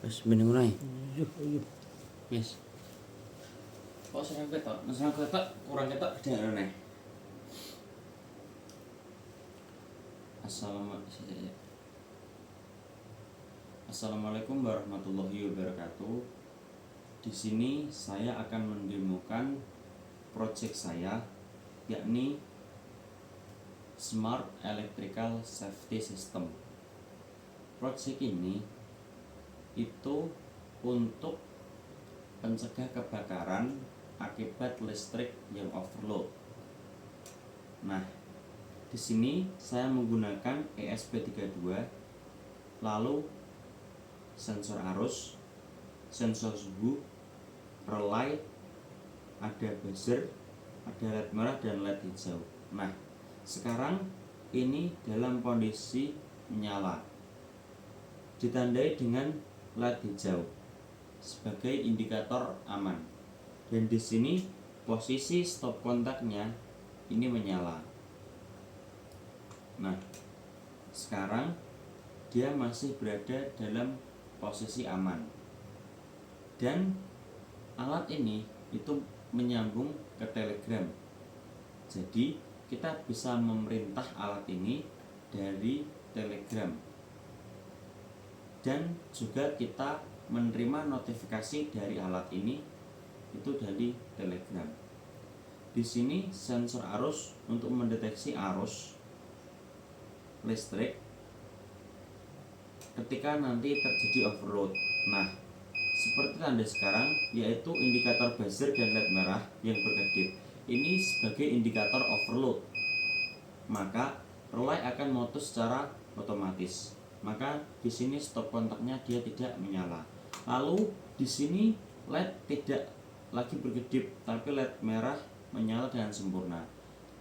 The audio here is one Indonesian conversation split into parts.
Wis mending ngono ae. Iya. Wis. Kok sering ketok, nesang ketok, kurang ketok gedhe nih. Assalamualaikum warahmatullahi wabarakatuh. Di sini saya akan mendemokan project saya, yakni Smart Electrical Safety System. Project ini itu untuk pencegah kebakaran akibat listrik yang overload. Nah, di sini saya menggunakan ESP32, lalu sensor arus, sensor suhu, relay, ada buzzer, ada LED merah dan LED hijau. Nah, sekarang ini dalam kondisi menyala, ditandai dengan LED hijau sebagai indikator aman. Dan di sini posisi stop kontaknya ini menyala. Nah, sekarang dia masih berada dalam posisi aman. Dan alat ini itu menyambung ke Telegram. Jadi kita bisa memerintah alat ini dari Telegram. Dan juga kita menerima notifikasi dari alat ini itu dari Telegram. Di sini sensor arus untuk mendeteksi arus listrik ketika nanti terjadi overload. Nah, seperti tanda sekarang, yaitu indikator buzzer dan LED merah yang berkedip. Ini sebagai indikator overload. Maka relay akan motus secara otomatis. Maka di sini stop kontaknya dia tidak menyala. Lalu di sini LED tidak lagi berkedip, tapi LED merah menyala dengan sempurna.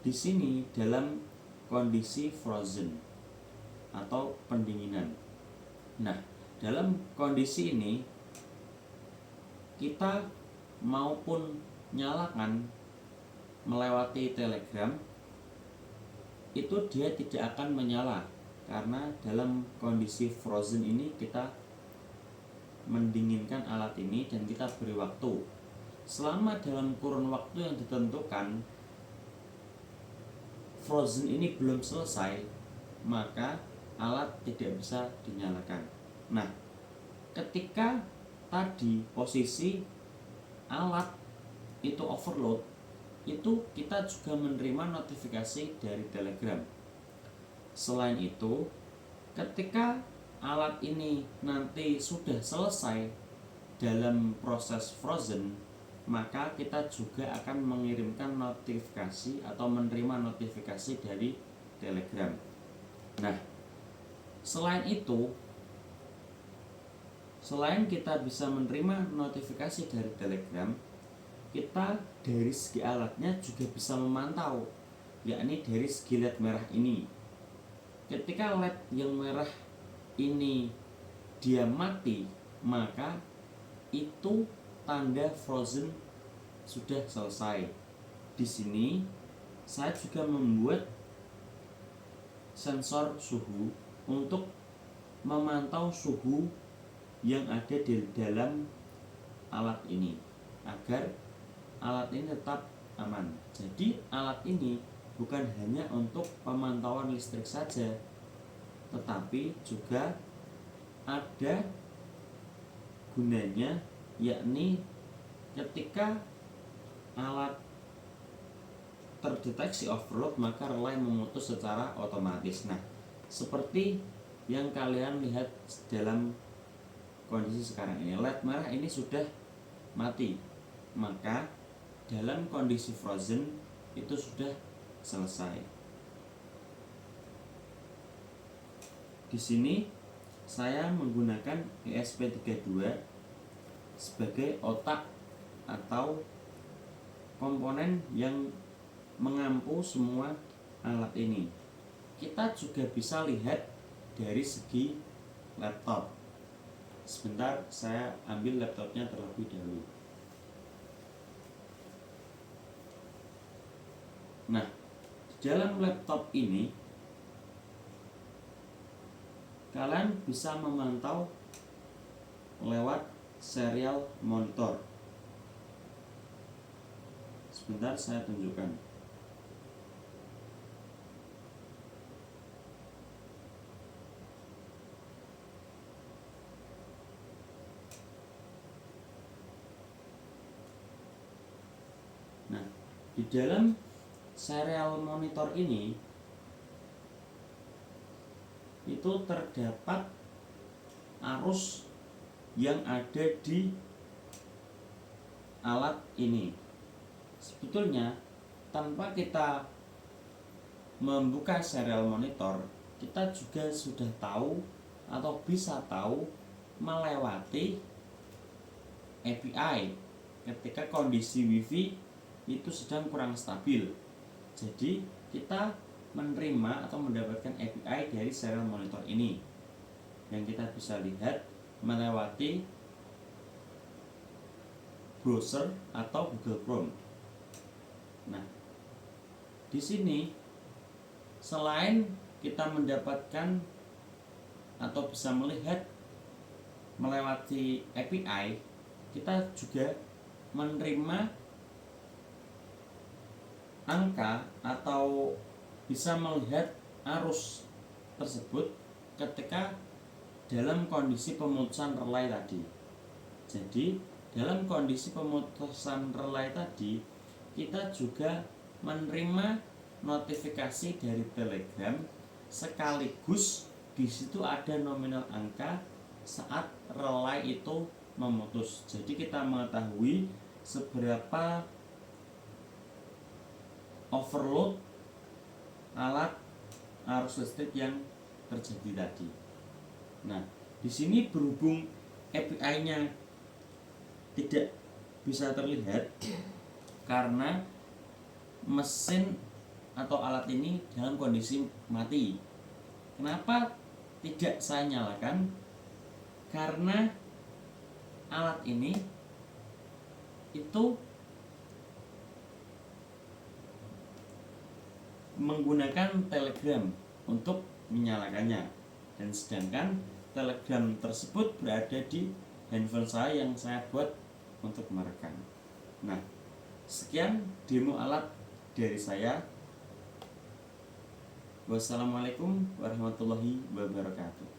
Di sini dalam kondisi frozen atau pendinginan. Nah, dalam kondisi ini kita maupun nyalakan melewati Telegram itu dia tidak akan menyala, karena dalam kondisi frozen ini kita mendinginkan alat ini dan kita beri waktu. Selama dalam kurun waktu yang ditentukan frozen ini belum selesai, maka alat tidak bisa dinyalakan. Nah, ketika tadi posisi alat itu overload, itu kita juga menerima notifikasi dari Telegram. Selain itu, ketika alat ini nanti sudah selesai dalam proses frozen, maka kita juga akan mengirimkan notifikasi atau menerima notifikasi dari Telegram. Nah, selain itu, selain kita bisa menerima notifikasi dari Telegram, kita dari segi alatnya juga bisa memantau, yakni dari segi LED merah ini. Ketika LED yang merah ini dia mati, maka itu tanda frozen sudah selesai. Di sini saya juga membuat sensor suhu untuk memantau suhu yang ada di dalam alat ini agar alat ini tetap aman. Jadi alat ini bukan hanya untuk pemantauan listrik saja, tetapi juga ada gunanya, yakni ketika alat terdeteksi overload maka relay memutus secara otomatis. Nah, seperti yang kalian lihat dalam kondisi sekarang ini, LED merah ini sudah mati, maka dalam kondisi frozen itu sudah selesai. Di sini saya menggunakan ESP32 sebagai otak atau komponen yang mengampu semua alat ini. Kita juga bisa lihat dari segi laptop. Sebentar, saya ambil laptopnya terlebih dahulu. Nah, di dalam laptop ini kalian bisa memantau lewat serial monitor. Sebentar saya tunjukkan. Nah, di dalam serial monitor ini itu terdapat arus yang ada di alat ini. Sebetulnya tanpa kita membuka serial monitor, kita juga sudah tahu atau bisa tahu melewati API ketika kondisi WiFi itu sedang kurang stabil. Jadi kita menerima atau mendapatkan API dari serial monitor ini yang kita bisa lihat melewati browser atau Google Chrome. Nah, di sini selain kita mendapatkan atau bisa melihat melewati API, kita juga menerima angka atau bisa melihat arus tersebut ketika dalam kondisi pemutusan relay tadi. Jadi dalam kondisi pemutusan relay tadi, kita juga menerima notifikasi dari Telegram sekaligus di situ ada nominal angka saat relay itu memutus. Jadi kita mengetahui seberapa overload alat arus listrik yang terjadi tadi. Nah, di sini berhubung API-nya tidak bisa terlihat karena mesin atau alat ini dalam kondisi mati. Kenapa tidak saya nyalakan? Karena alat ini itu menggunakan Telegram untuk menyalakannya, dan sedangkan Telegram tersebut berada di handphone saya yang saya buat untuk merekam. Nah, sekian demo alat dari saya. Wassalamualaikum warahmatullahi wabarakatuh.